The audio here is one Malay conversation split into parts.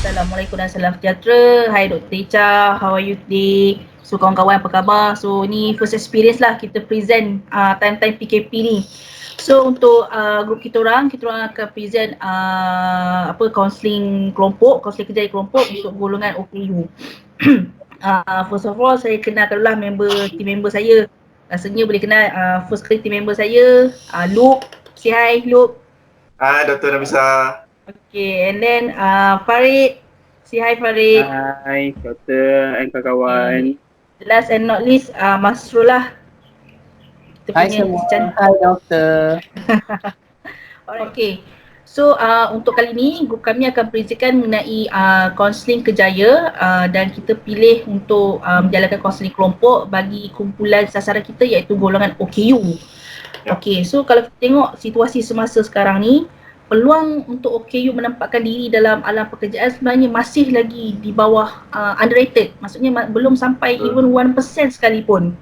Assalamualaikum dan salam sejahtera. Hai Dr. Icha, how are you today? So kawan-kawan apa khabar? So ni first experience lah kita present time-time PKP ni. So untuk grup kita orang akan present counselling kelompok, kaunseling kerjaya kelompok untuk golongan OKU. First of all saya kenalkan dulu lah team member saya. Rasanya boleh kenal first kali team member saya, Luke. Say hi Luke. Hai Dr. Nafisa. Okay, and then Farid. Say hi Farid. Hai Dr. and kawan-kawan. Okay. Last and not least Masrul lah. Hai semua. Hai Doktor. Alright, okay. So untuk kali ni grup kami akan presentkan mengenai kaunseling kerjaya dan kita pilih untuk menjalankan kaunseling kelompok bagi kumpulan sasaran kita iaitu golongan OKU. Okay, so kalau kita tengok situasi semasa sekarang ni, peluang untuk OKU menempatkan diri dalam alam pekerjaan sebenarnya masih lagi di bawah underrated. Maksudnya belum sampai even 1% sekalipun.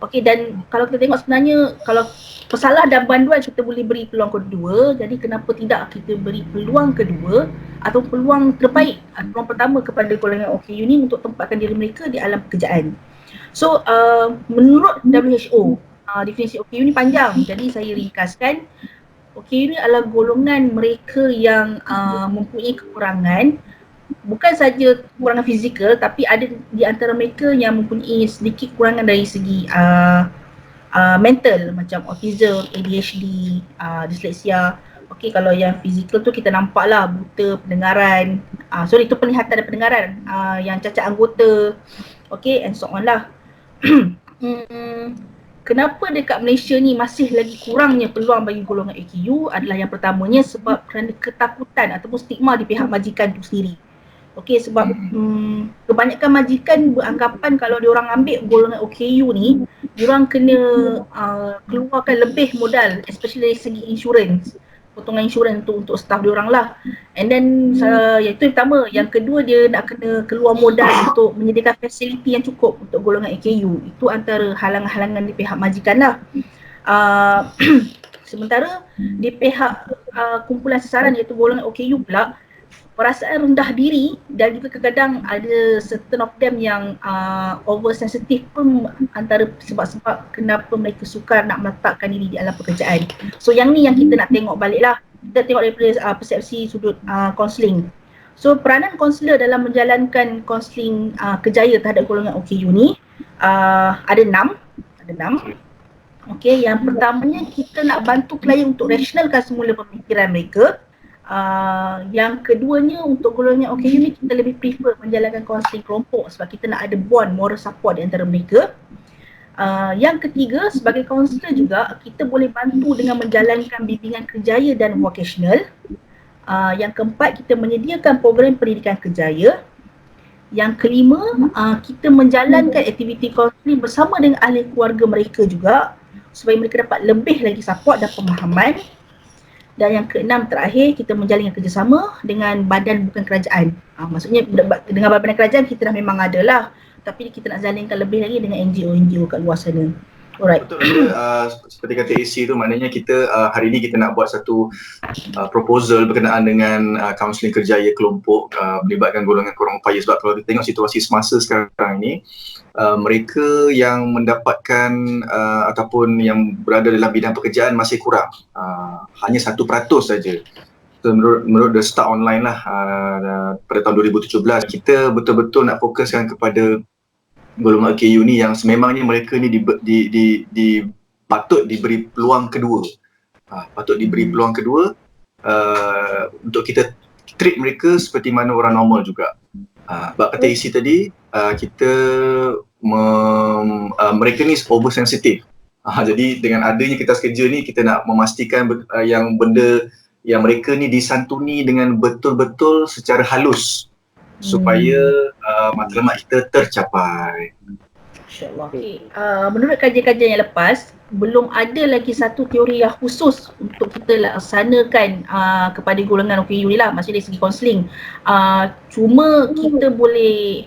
Okey, dan kalau kita tengok sebenarnya kalau pesalah dan banduan kita boleh beri peluang kedua, jadi kenapa tidak kita beri peluang kedua atau peluang terbaik, peluang pertama kepada golongan OKU ni untuk tempatkan diri mereka di alam pekerjaan. So menurut WHO, definisi OKU ni panjang, jadi saya ringkaskan. OKU ni adalah golongan mereka yang mempunyai kekurangan, bukan saja kekurangan fizikal, tapi ada di antara mereka yang mempunyai sedikit kekurangan dari segi mental macam autism, ADHD, dyslexia. Okey, kalau yang fizikal tu kita nampak lah buta pendengaran, itu penglihatan dan pendengaran, yang cacat anggota, okey, and so on lah. Kenapa dekat Malaysia ni masih lagi kurangnya peluang bagi golongan AKU adalah yang pertamanya sebab kerana ketakutan ataupun stigma di pihak majikan tu sendiri. Okey, sebab kebanyakan majikan beranggapan kalau diorang ambil golongan OKU ni, diorang kena keluarkan lebih modal, especially dari segi insurans, potongan insurans untuk staf diorang lah. And then itu yang pertama. Yang kedua, dia nak kena keluar modal untuk menyediakan fasiliti yang cukup untuk golongan AKU. Itu antara halangan-halangan di pihak majikan lah. Sementara di pihak kumpulan sasaran iaitu golongan OKU pula, perasaan rendah diri dan juga kadang-kadang ada certain of them yang oversensitive pun antara sebab-sebab kenapa mereka sukar nak meletakkan diri di alam pekerjaan. So yang ni yang kita nak tengok balik lah. Kita tengok daripada persepsi sudut kaunseling. So peranan kaunselor dalam menjalankan kaunseling kerjaya terhadap golongan OKU ni ada 6. Okey, yang pertamanya kita nak bantu klien untuk rasionalkan semula pemikiran mereka. Yang keduanya untuk golongan OKU ni kita lebih prefer menjalankan kaunseling kelompok sebab kita nak ada bond moral support di antara mereka. Yang ketiga, sebagai kaunselor juga kita boleh bantu dengan menjalankan bimbingan kerjaya dan vocational. Yang keempat, kita menyediakan program pendidikan kerjaya. Yang kelima, kita menjalankan aktiviti kaunseling bersama dengan ahli keluarga mereka juga supaya mereka dapat lebih lagi support dan pemahaman. Dan yang keenam terakhir, kita menjalin kerjasama dengan badan bukan kerajaan. Maksudnya dengan badan kerajaan kita dah memang ada lah, tapi kita nak jalinkan lebih lagi dengan NGO-NGO kat luar sana. Alright. Betul, seperti kata AC tu, maknanya kita hari ni kita nak buat satu proposal berkenaan dengan kaunseling kerjaya kelompok melibatkan golongan kurang upaya. Sebab kalau kita tengok situasi semasa sekarang ini, mereka yang mendapatkan ataupun yang berada dalam bidang pekerjaan masih kurang, hanya 1% saja. So, menurut The Start Online lah pada tahun 2017, kita betul-betul nak fokuskan kepada golongan OKU ni yang sememangnya mereka ni patut diberi peluang kedua. Patut diberi peluang kedua untuk kita treat mereka seperti mana orang normal juga. Sebab kata isi tadi, mereka ni oversensitif. Jadi dengan adanya kita kerja ni, kita nak memastikan yang benda yang mereka ni disantuni dengan betul-betul secara halus supaya matlamat kita tercapai. InsyaAllah. Okay. Menurut kajian-kajian yang lepas, belum ada lagi satu teori yang khusus untuk kita laksanakan kepada golongan OKU ni lah, maksudnya dari segi kaunseling. Cuma kita boleh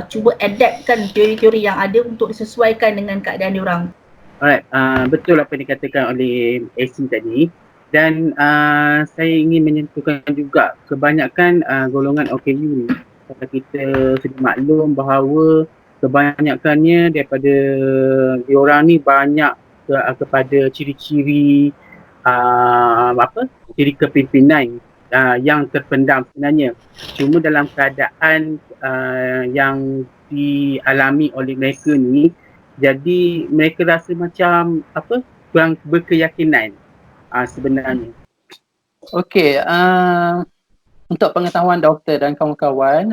cuba adaptkan teori-teori yang ada untuk disesuaikan dengan keadaan diorang. Alright, betul apa yang dikatakan oleh AC tadi. Dan saya ingin menyentuhkan juga kebanyakan golongan OKU ni. Kalau kita sudah maklum bahawa kebanyakannya daripada diorang ni banyak kepada ciri-ciri ciri kepimpinan yang terpendam sebenarnya. Cuma dalam keadaan yang dialami oleh mereka ni, jadi mereka rasa macam kurang berkeyakinan sebenarnya. Okey, untuk pengetahuan doktor dan kawan-kawan,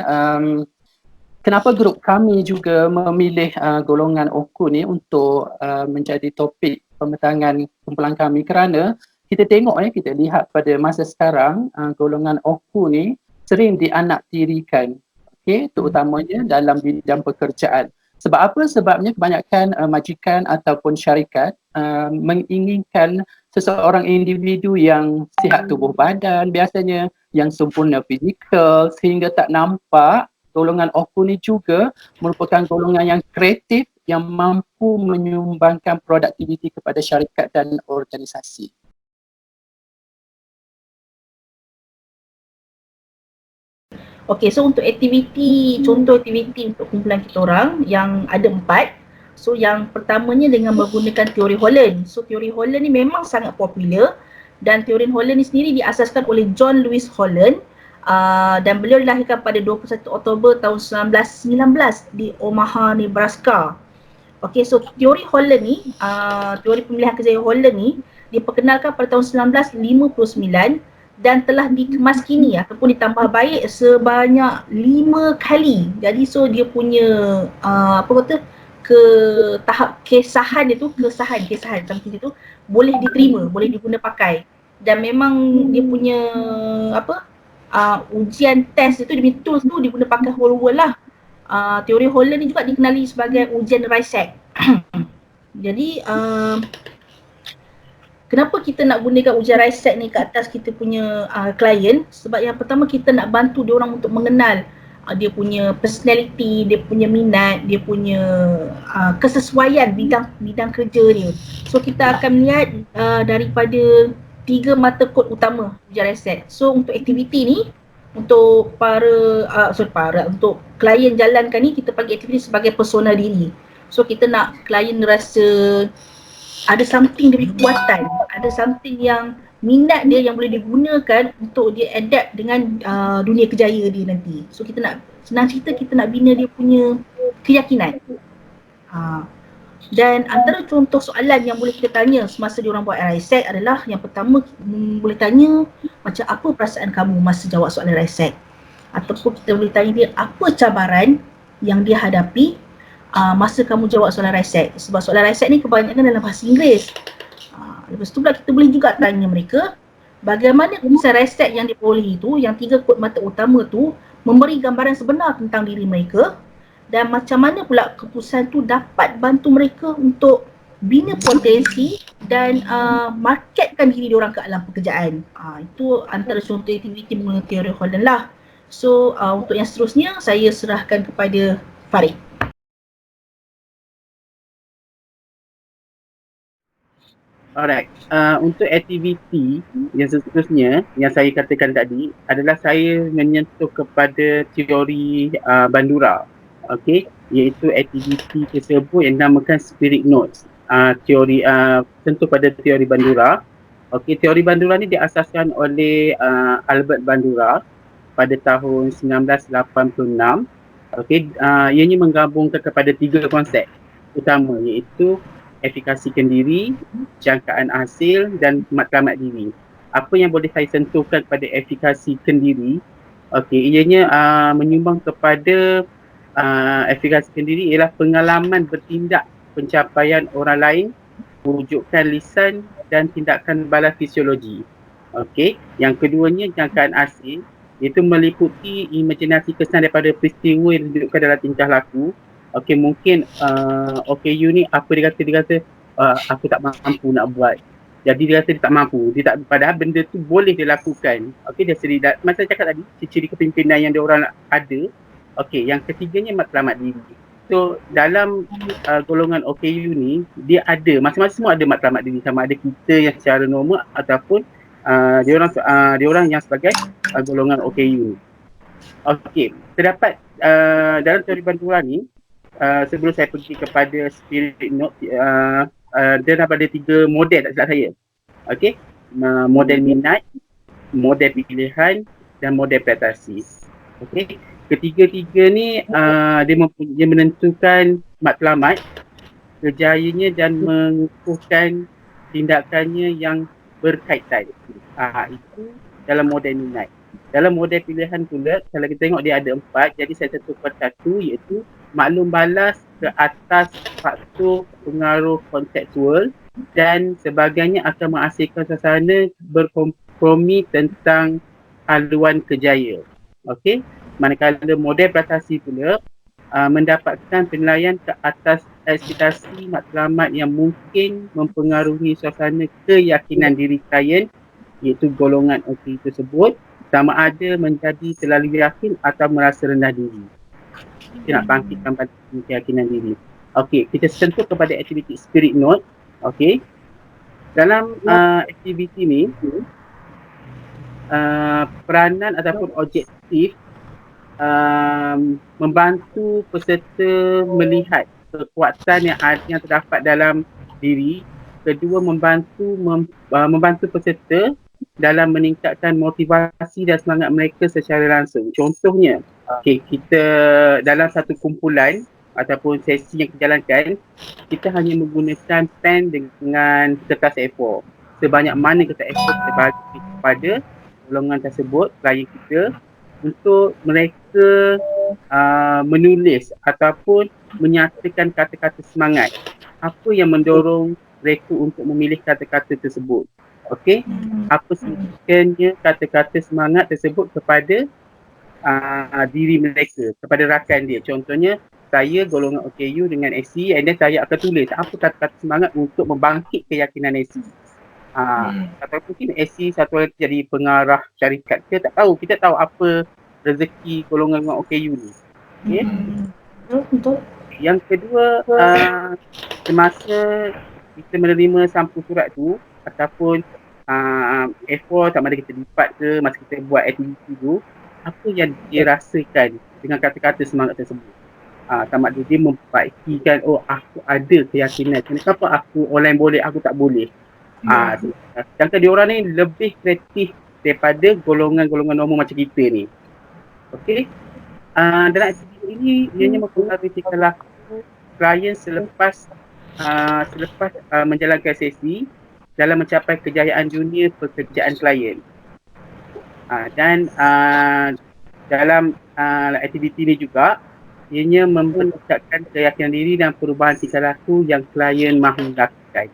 kenapa grup kami juga memilih golongan OKU ni untuk menjadi topik pembentangan kumpulan kami, kerana kita tengok kita lihat pada masa sekarang golongan OKU ni sering dianaktirikan, okey, terutamanya dalam bidang pekerjaan. Sebab apa? Sebabnya kebanyakan majikan ataupun syarikat menginginkan seseorang individu yang sihat tubuh badan, biasanya yang sempurna fizikal, sehingga tak nampak golongan OKU ni juga merupakan golongan yang kreatif yang mampu menyumbangkan produktiviti kepada syarikat dan organisasi. Okey, so untuk aktiviti, contoh aktiviti untuk kumpulan kita orang yang ada 4. So yang pertamanya dengan menggunakan teori Holland. So teori Holland ni memang sangat popular, dan teori Holland ni sendiri diasaskan oleh John Lewis Holland, dan beliau dilahirkan pada 21 Oktober tahun 1919 di Omaha, Nebraska. Okey, so teori Holland ni, teori pemilihan kerjaya Holland ni diperkenalkan pada tahun 1959 dan telah dikemaskini ataupun ditambah baik sebanyak 5 kali. Jadi so dia punya ke tahap kesahan dia tu, kesahan something tu boleh diterima, boleh diguna pakai. Dan memang dia punya ujian test itu, dia punya tools tu diguna pakai whole world lah. Teori Holland ni juga dikenali sebagai ujian Rysek. Jadi kenapa kita nak gunakan ujian Rysek ni ke atas kita punya klien? Sebab yang pertama, kita nak bantu dia orang untuk mengenal dia punya personality, dia punya minat, dia punya kesesuaian bidang kerja dia. So kita akan lihat daripada 3 mata kod utama ujian Rysek. So untuk aktiviti ni, untuk untuk klien jalankan ni, kita panggil aktiviti sebagai persona diri. So kita nak klien rasa ada something dia punya kekuatan, ada something yang minat dia yang boleh digunakan untuk dia adapt dengan dunia kerjaya dia nanti. So kita nak, senang cerita, kita nak bina dia punya keyakinan. Dan antara contoh soalan yang boleh kita tanya semasa dia orang buat Rysek adalah, yang pertama boleh tanya macam apa perasaan kamu masa jawab soalan Rysek, ataupun kita boleh tanya dia apa cabaran yang dia hadapi masa kamu jawab soalan Rysek. Sebab soalan Rysek ni kebanyakan dalam bahasa Inggeris. Lepas tu pula kita boleh juga tanya mereka bagaimana keputusan Rysek yang diperolehi itu, yang 3 kod mata utama tu, memberi gambaran sebenar tentang diri mereka, dan macam mana pula keputusan tu dapat bantu mereka untuk bina potensi dan marketkan diri diorang ke alam pekerjaan. Itu antara contoh aktiviti menggunakan teori Holland lah. So untuk yang seterusnya saya serahkan kepada Farid. Alright, untuk aktiviti yang seterusnya yang saya katakan tadi adalah saya menyentuh kepada teori Bandura. Okey, iaitu aktiviti tersebut yang dinamakan Spirit Notes. Teori tentu pada teori Bandura. Okey, teori Bandura ni diasaskan oleh Albert Bandura pada tahun 1986. Okey, ianya menggabungkan kepada 3 konsep utama, iaitu efikasikan diri, jangkaan hasil dan matlamat diri. Apa yang boleh saya sentuhkan pada efikasikan diri? Okey, ianya menyumbang kepada efikasikan diri ialah pengalaman bertindak pencapaian orang lain, wujudkan lisan dan tindakan balas fisiologi. Okey, yang keduanya jangkaan hasil, iaitu meliputi imajinasi kesan daripada peristiwa yang didudukkan dalam tingkah laku. Okey, mungkin OKU ni apa dia kata aku tak mampu nak buat. Jadi dia kata dia tak mampu, padahal benda tu boleh dilakukan. Okey, dia sendiri masa saya cakap tadi, ciri kepimpinan yang dia orang ada. Okey, yang ketiganya matlamat diri. So dalam golongan OKU ni, dia ada, masing-masing semua ada matlamat diri, sama ada kita yang secara normal ataupun dia orang yang sebagai golongan OKU. Okey, terdapat dalam teori Bandura ni, sebelum saya pergi kepada spirit note, dia dapat ada 3 model tak silap saya. Okey, model minat, model pilihan dan model prestasi. Okey, ketiga-tiga ni dia menentukan matlamat, kerjayanya dan mengukuhkan tindakannya yang berkaitan. Itu dalam model minat. Dalam model pilihan pula, kalau kita tengok dia ada 4, jadi saya tentu persatu, iaitu maklum balas ke atas faktor pengaruh kontekstual dan sebagainya akan menghasilkan suasana berkompromi tentang haluan kerjaya. Okey, manakala model prestasi pula mendapatkan penilaian ke atas ekspektasi matlamat yang mungkin mempengaruhi suasana keyakinan diri klien, iaitu golongan OKU tersebut, sama ada menjadi terlalu yakin atau merasa rendah diri. Kita nak bangkitkan keyakinan diri. Okey, kita sentuh kepada aktiviti spirit note. Okey, dalam aktiviti ni, peranan ataupun objektif membantu peserta melihat kekuatan yang terdapat dalam diri. Kedua, membantu peserta dalam meningkatkan motivasi dan semangat mereka secara langsung. Contohnya, kita dalam satu kumpulan ataupun sesi yang kita jalankan, kita hanya menggunakan pen dengan kertas A4. Sebanyak mana kertas A4 kita bagi kepada golongan tersebut, klien kita, untuk mereka menulis ataupun menyatakan kata-kata semangat. Apa yang mendorong mereka untuk memilih kata-kata tersebut? Okey, apa signifikannya kata-kata semangat tersebut kepada diri mereka, kepada rakan dia. Contohnya, saya golongan OKU dengan AC, and then saya akan tulis apa kata-kata semangat untuk membangkit keyakinan AC. Atau mungkin AC satu hari jadi pengarah syarikat, kita tak tahu, kita tahu apa rezeki golongan OKU ni. Okay? Betul. Yang kedua, semasa kita menerima sampul surat tu ataupun A4 sama ada kita lipat ke masa kita buat aktiviti tu, apa yang dia rasakan dengan kata-kata semangat tersebut. Sama ada dia memperbaikkan, aku ada keyakinan, kenapa aku orang boleh, aku tak boleh. Sedangkan diorang ni lebih kreatif daripada golongan-golongan normal macam kita ni. Okey. Dalam aktiviti ini, ianya mempengaruhi tingkah laku klien selepas menjalankan sesi dalam mencapai kejayaan dunia pekerjaan klien. Dan dalam aktiviti ini juga, ianya meningkatkan keyakinan diri dan perubahan tingkah laku yang klien mahu lakukan.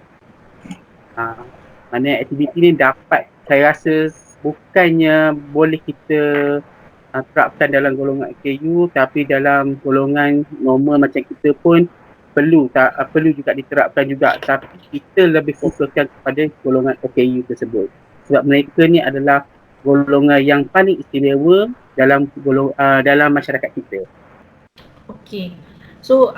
Mana aktiviti ini dapat, saya rasa bukannya boleh kita terapkan dalam golongan OKU, tapi dalam golongan normal macam kita pun perlu juga diterapkan juga, tapi kita lebih fokuskan kepada golongan OKU tersebut sebab mereka ni adalah golongan yang paling istimewa dalam masyarakat kita. Okey. So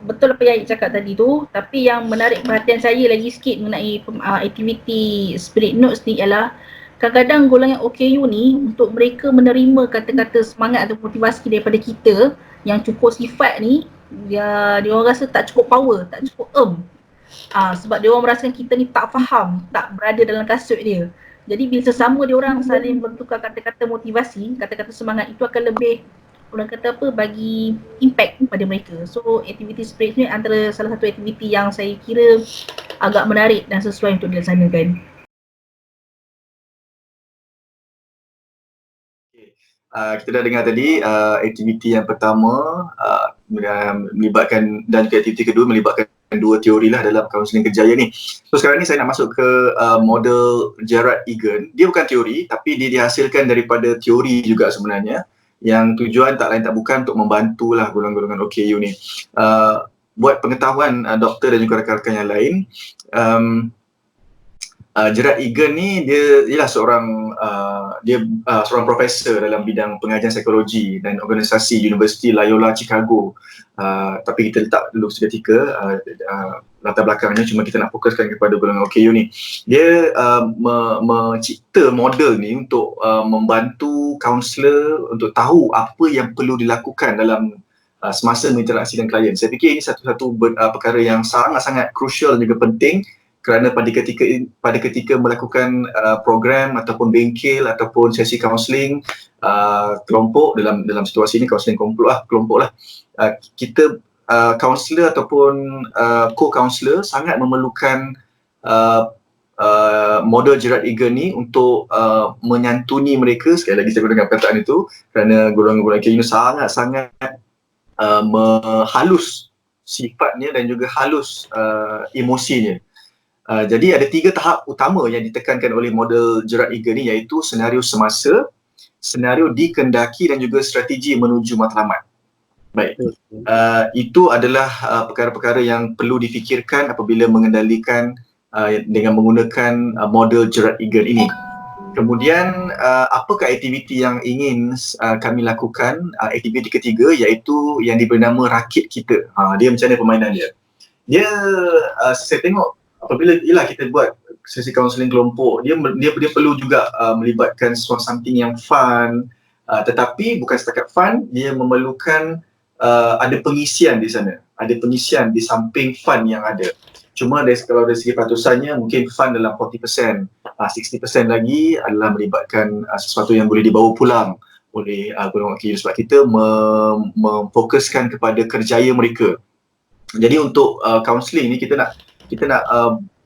betul apa yang Aik cakap tadi tu, tapi yang menarik perhatian saya lagi sikit mengenai aktiviti spirit notes ni ialah kadang-kadang golongan OKU ni, untuk mereka menerima kata-kata semangat atau motivasi daripada kita yang cukup sifat ni, dia orang rasa tak cukup power, tak cukup sebab dia orang merasakan kita ni tak faham, tak berada dalam kasut dia. Jadi bila sesama dia orang saling bertukar kata-kata motivasi, kata-kata semangat, itu akan lebih, orang kata apa, bagi impact pada mereka. So aktiviti spirit ni antara salah satu aktiviti yang saya kira agak menarik dan sesuai untuk dilaksanakan. Kita dah dengar tadi aktiviti yang pertama melibatkan, dan juga aktiviti kedua melibatkan 2 teori lah dalam kaunseling kerjaya ni. So sekarang ni saya nak masuk ke model Gerard Egan. Dia bukan teori, tapi dia dihasilkan daripada teori juga sebenarnya, yang tujuan tak lain tak bukan untuk membantulah golongan-golongan OKU ni. Buat pengetahuan doktor dan juga rakan-rakan yang lain, Gerard Egan ni ialah seorang seorang profesor dalam bidang pengajian psikologi dan organisasi Universiti Loyola Chicago. Tapi kita letak dulu seketika latar belakangnya, cuma kita nak fokuskan kepada golongan OKU ni. Dia mencipta model ni untuk membantu kaunselor untuk tahu apa yang perlu dilakukan dalam semasa berinteraksi dengan klien. Saya fikir ini satu-satu perkara yang sangat-sangat crucial dan juga penting, kerana pada ketika melakukan program ataupun bengkel ataupun sesi kaunseling kelompok, dalam situasi ini kaunseling kelompok lah, kita kaunselor ataupun co-kaunselor sangat memerlukan model Gerard Egan ni untuk menyantuni mereka. Sekali lagi saya gunakan perkataan itu kerana golongan-golongan ini sangat-sangat halus sifatnya dan juga halus emosinya. Jadi ada 3 tahap utama yang ditekankan oleh model Gerard Egan ni, iaitu senario semasa, senario dikendaki dan juga strategi menuju matlamat. Baik, itu adalah perkara-perkara yang perlu difikirkan apabila mengendalikan dengan menggunakan model Gerard Egan ini. Kemudian apakah aktiviti yang ingin kami lakukan? Aktiviti ketiga iaitu yang diberi nama rakit kita. Dia macam mana permainan dia? Saya tengok apabila kita buat sesi kaunseling kelompok, dia perlu juga melibatkan something yang fun, tetapi bukan setakat fun, dia memerlukan ada pengisian di sana, ada pengisian di samping fun yang ada. Cuma kalau dari segi patusannya mungkin fun dalam 40%, 60% lagi adalah melibatkan sesuatu yang boleh dibawa pulang oleh golongan OKU, sebab kita memfokuskan kepada kerjaya mereka. Jadi untuk kaunseling ni kita nak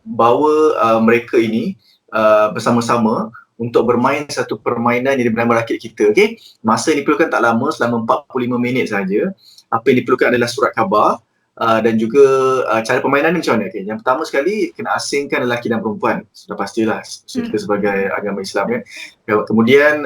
bawa mereka ini bersama-sama untuk bermain satu permainan yang bernama rakit kita. Okey, masa yang diperlukan tak lama, selama 45 minit saja. Apa yang diperlukan adalah surat khabar dan juga cara permainan ni macam mana? Okay. Yang pertama sekali, kena asingkan lelaki dan perempuan. Sudah pastilah kita sebagai agama Islam kan. Kemudian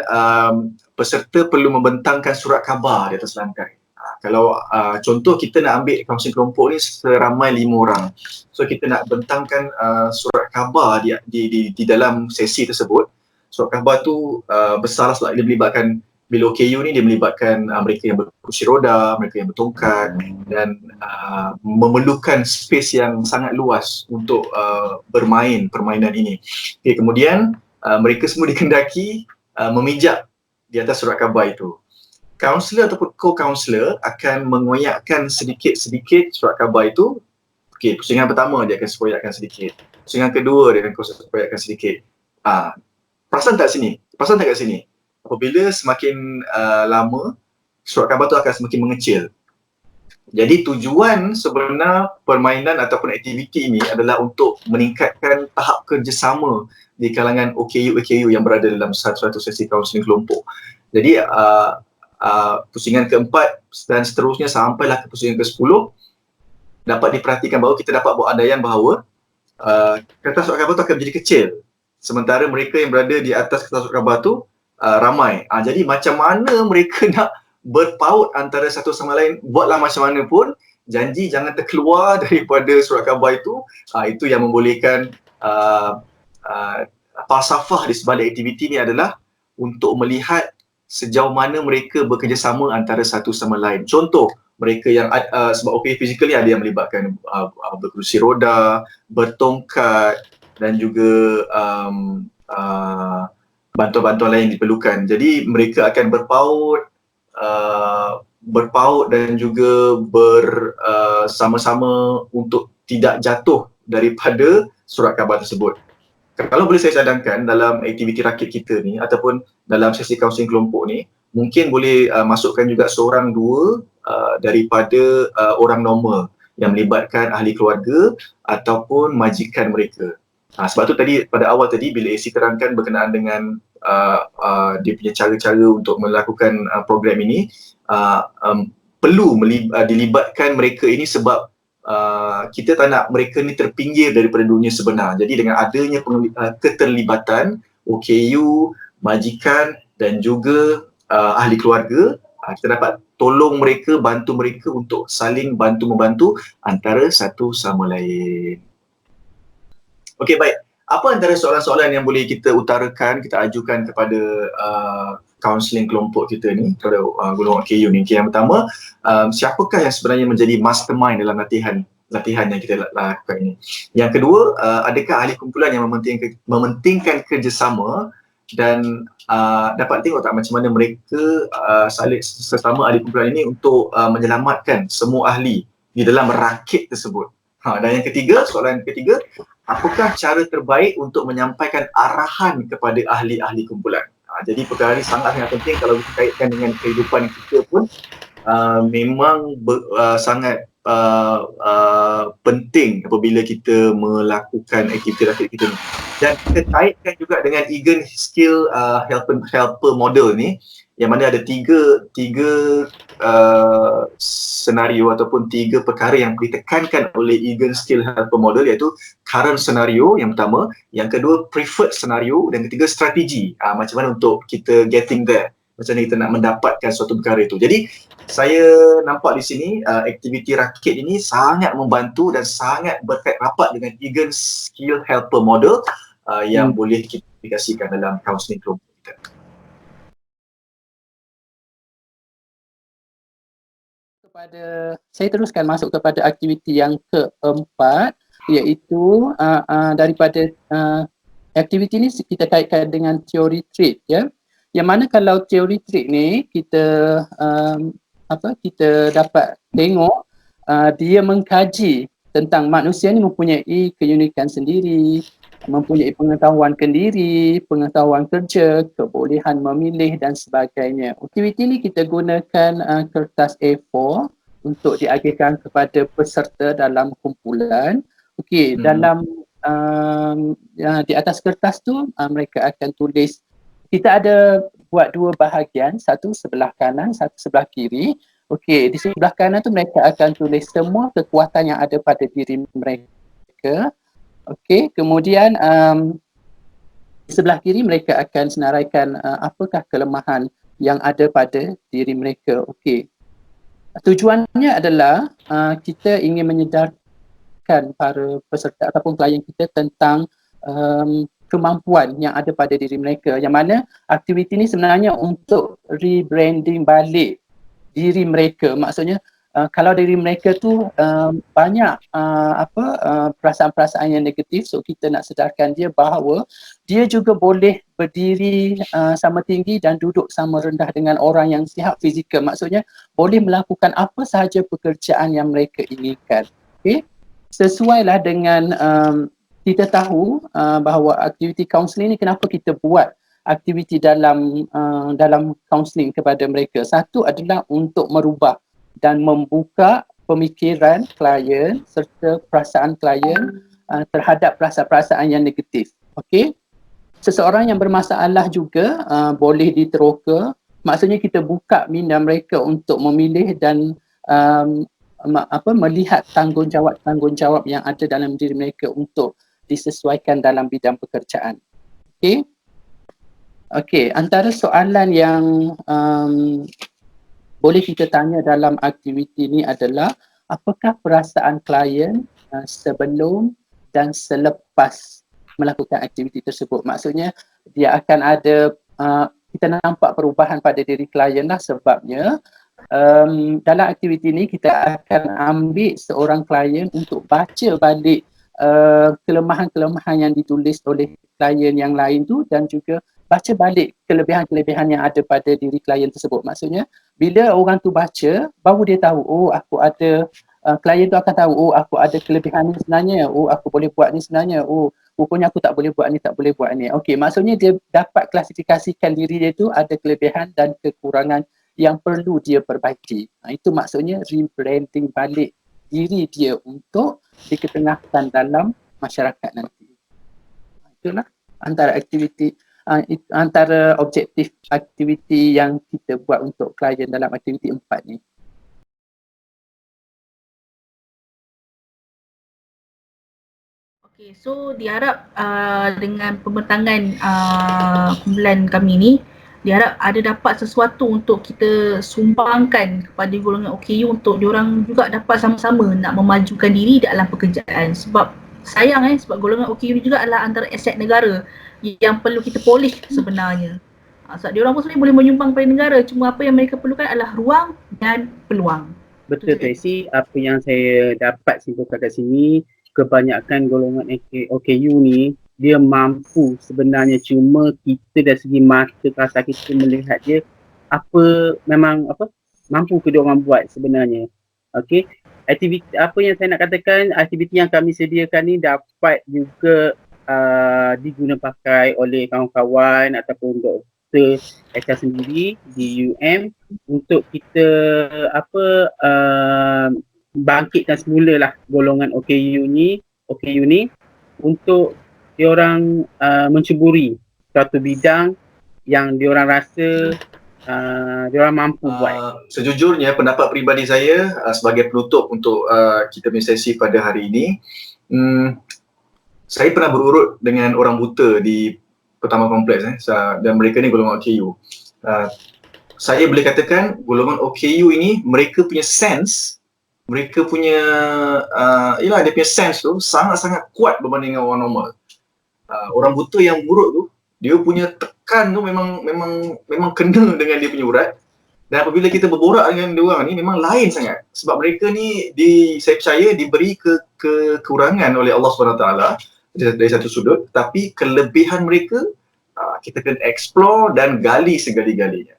peserta perlu membentangkan surat khabar di atas lantai. Kalau contoh kita nak ambil kaunseling kelompok ni seramai 5 orang. So kita nak bentangkan surat khabar di dalam sesi tersebut. Surat khabar tu besar lah, dia melibatkan, bila OKU ni dia melibatkan mereka yang berkursi roda, mereka yang bertongkat, dan memerlukan space yang sangat luas untuk bermain permainan ini. Okay, kemudian mereka semua dikendaki memijak di atas surat khabar itu. Kaunselor ataupun co-kaunselor akan mengoyakkan sedikit-sedikit surat khabar itu. Okey, pusingan pertama dia akan koyakkan sedikit. Pusingan kedua dia akan koyakkan sedikit. Perasan tak sini? Perasan tak kat sini? Apabila semakin lama, surat khabar tu akan semakin mengecil. Jadi tujuan sebenar permainan ataupun aktiviti ini adalah untuk meningkatkan tahap kerjasama di kalangan OKU yang berada dalam satu sesi kaunseling kelompok. Jadi pusingan keempat dan seterusnya sampailah ke pusingan ke-10, dapat diperhatikan bahawa kita dapat buat andaian bahawa kertas surat khabar tu akan menjadi kecil, sementara mereka yang berada di atas kertas surat khabar tu ramai. Jadi macam mana mereka nak berpaut antara satu sama lain, buatlah macam mana pun, janji jangan terkeluar daripada surat khabar itu. Itu yang membolehkan falsafah di sebalik aktiviti ni adalah untuk melihat sejauh mana mereka bekerjasama antara satu sama lain. Contoh, mereka yang sebab OKU physically ada yang melibatkan berkursi roda, bertongkat dan juga bantuan-bantuan lain yang diperlukan. Jadi mereka akan berpaut dan juga bersama-sama untuk tidak jatuh daripada surat khabar tersebut. Kalau boleh saya cadangkan dalam aktiviti rakit kita ni ataupun dalam sesi kaunseling kelompok ni, mungkin boleh masukkan juga seorang dua daripada orang normal yang melibatkan ahli keluarga ataupun majikan mereka. Sebab tu tadi pada awal tadi bila AC terangkan berkenaan dengan dia punya cara-cara untuk melakukan program ini, perlu dilibatkan mereka ini sebab kita tak nak mereka ni terpinggir daripada dunia sebenar. Jadi dengan adanya keterlibatan OKU, majikan dan juga ahli keluarga, kita dapat tolong mereka, bantu mereka untuk saling bantu-membantu antara satu sama lain. Okey, baik. apa antara soalan-soalan yang boleh kita utarakan, kita ajukan kepada kaunseling kelompok kita ni, kepada golongan OKU ni? Yang pertama, siapakah yang sebenarnya menjadi mastermind dalam latihan yang kita lakukan ini? Yang kedua, adakah ahli kumpulan yang mementingkan kerjasama dan dapat tengok tak macam mana mereka saling sesama ahli kumpulan ini untuk menyelamatkan semua ahli di dalam rakit tersebut. Dan yang ketiga, soalan ketiga, apakah cara terbaik untuk menyampaikan arahan kepada ahli-ahli kumpulan? Jadi perkara ini sangat-sangat penting kalau kita kaitkan dengan kehidupan kita pun memang sangat penting apabila kita melakukan aktiviti rakit kita ni. Dan kita kaitkan juga dengan Egan Skill Helper Model ni, yang mana ada tiga senario ataupun tiga perkara yang ditekankan oleh Egan Skill Helper Model, iaitu current scenario yang pertama, yang kedua preferred scenario, dan ketiga strategi. Macam mana untuk kita getting there, macam mana kita nak mendapatkan suatu perkara itu. Jadi saya nampak di sini aktiviti rakit ini sangat membantu dan sangat berkait rapat dengan Egan Skill Helper Model yang boleh kita aplikasikan dalam counselling kelompok kita. Saya teruskan masuk kepada aktiviti yang keempat, iaitu daripada aktiviti ini kita kaitkan dengan teori trait, ya. Yang mana kalau teori trait ni kita kita dapat tengok dia mengkaji tentang manusia ni mempunyai keunikan sendiri, mempunyai pengetahuan kendiri, pengetahuan kerja, kebolehan memilih dan sebagainya. Aktiviti ni kita gunakan kertas A4 untuk diagihkan kepada peserta dalam kumpulan. Okey, dalam di atas kertas tu mereka akan tulis. Kita ada buat dua bahagian, satu sebelah kanan, satu sebelah kiri. Okey, di sebelah kanan tu mereka akan tulis semua kekuatan yang ada pada diri mereka. Okey, kemudian di sebelah kiri mereka akan senaraikan apakah kelemahan yang ada pada diri mereka. Okey. Tujuannya adalah kita ingin menyedarkan para peserta ataupun klien kita tentang kemampuan yang ada pada diri mereka, yang mana aktiviti ini sebenarnya untuk rebranding balik diri mereka. Maksudnya kalau diri mereka tu banyak perasaan-perasaan yang negatif, so kita nak sedarkan dia bahawa dia juga boleh berdiri sama tinggi dan duduk sama rendah dengan orang yang sihat fizikal. Maksudnya boleh melakukan apa sahaja pekerjaan yang mereka inginkan. Okay? Sesuailah dengan kita tahu bahawa aktiviti kaunseling ni, kenapa kita buat aktiviti dalam kaunseling kepada mereka. Satu adalah untuk merubah dan membuka pemikiran klien serta perasaan klien terhadap perasaan-perasaan yang negatif. Okey. Seseorang yang bermasalah juga boleh diteroka. Maksudnya kita buka minda mereka untuk memilih dan melihat tanggungjawab yang ada dalam diri mereka untuk disesuaikan dalam bidang pekerjaan. Okey. Okey, antara soalan yang boleh kita tanya dalam aktiviti ini adalah apakah perasaan klien sebelum dan selepas melakukan aktiviti tersebut. Maksudnya dia akan ada kita nampak perubahan pada diri klien lah, sebabnya dalam aktiviti ini kita akan ambil seorang klien untuk baca balik kelemahan-kelemahan yang ditulis oleh klien yang lain tu, dan juga baca balik kelebihan-kelebihan yang ada pada diri klien tersebut. Maksudnya bila orang tu baca, baru dia tahu, oh aku ada, klien tu akan tahu, oh aku ada kelebihan ni sebenarnya, oh aku boleh buat ni sebenarnya, oh rupanya aku tak boleh buat ni, tak boleh buat ni. Okey, maksudnya dia dapat klasifikasikan diri dia tu ada kelebihan dan kekurangan yang perlu dia perbaiki. Itu maksudnya rebranding balik diri dia untuk diketengahkan dalam masyarakat nanti. Itulah antara aktiviti, antara objektif aktiviti yang kita buat untuk klien dalam aktiviti 4 ni. Okay, so diharap dengan pembentangan kumpulan kami ni, diharap ada dapat sesuatu untuk kita sumbangkan kepada golongan OKU untuk diorang juga dapat sama-sama nak memajukan diri dalam pekerjaan. Sebab sayang sebab golongan OKU ni juga adalah antara aset negara yang perlu kita polish sebenarnya. Sebab diorang pun sebenarnya boleh menyumbang pada negara, cuma apa yang mereka perlukan adalah ruang dan peluang. Betul Tracy, apa yang saya dapat simpulkan kat sini, kebanyakan golongan OKU ni dia mampu sebenarnya, cuma kita dari segi mata kasar kita melihat dia mampu ke dia orang buat sebenarnya. Okey, aktiviti apa yang saya nak katakan, aktiviti yang kami sediakan ni dapat juga diguna pakai oleh kawan-kawan ataupun doktor HR sendiri di UM untuk kita bangkitkan semula lah golongan OKU ni untuk diorang mencuburi suatu bidang yang diorang rasa diorang mampu buat. Sejujurnya pendapat peribadi saya sebagai penutup untuk kita punya sesi pada hari ini, saya pernah berurut dengan orang buta di Pertama Kompleks dan mereka ni golongan OKU. Saya boleh katakan golongan OKU ini mereka punya sense, mereka punya dia punya sense tu sangat-sangat kuat berbanding dengan orang normal. Orang buta yang buruk tu, dia punya tekan tu memang kena dengan dia punya urat. Dan apabila kita berborak dengan dia orang ni memang lain sangat. Sebab mereka ni saya percaya diberi kekurangan oleh Allah SWT dari satu sudut, tapi kelebihan mereka kita kena explore dan gali segali-galinya.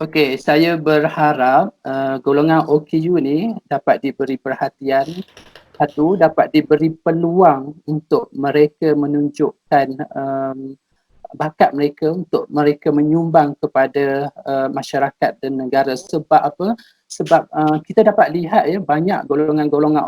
Okey, saya berharap golongan OKU ni dapat diberi perhatian. Satu, dapat diberi peluang untuk mereka menunjukkan bakat mereka, untuk mereka menyumbang kepada masyarakat dan negara. Sebab apa? Sebab kita dapat lihat banyak golongan-golongan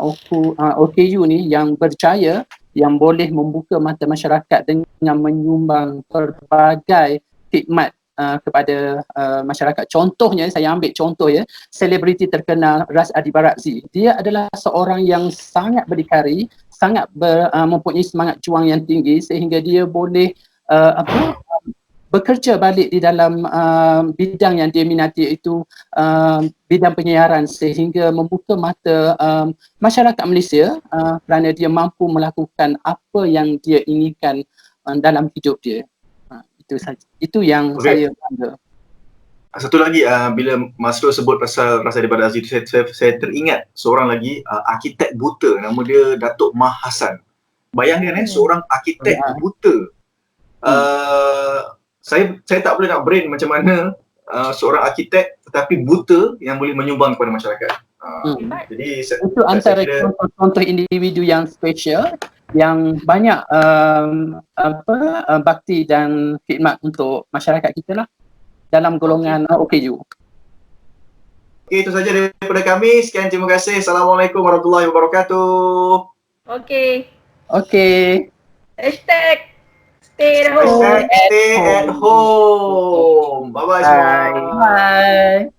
OKU ni yang berjaya, yang boleh membuka mata masyarakat dengan menyumbang pelbagai khidmat kepada masyarakat. Contohnya, saya ambil contoh selebriti terkenal Ras Adi Barakzi. Dia adalah seorang yang sangat berdikari, sangat mempunyai semangat juang yang tinggi sehingga dia boleh bekerja balik di dalam bidang yang dia minati, iaitu bidang penyiaran, sehingga membuka mata masyarakat Malaysia kerana dia mampu melakukan apa yang dia inginkan dalam hidup dia. Itu saja. Itu yang saya bangga. Satu lagi, bila Mas Rul sebut pasal Ras Adi Barakzi, saya teringat seorang lagi arkitek buta, nama dia Datuk Mah Hassan. Bayangkan seorang arkitek buta. Saya tak boleh nak brain macam mana seorang arkitek tetapi buta yang boleh menyumbang kepada masyarakat. Jadi itu antara contoh individu yang spesial, yang banyak bakti dan khidmat untuk masyarakat kita lah dalam golongan OKU. Okey, itu saja daripada kami. Sekian, terima kasih. Assalamualaikum warahmatullahi wabarakatuh. Okey. Hashtag stay at home. Bye-bye semua. Bye.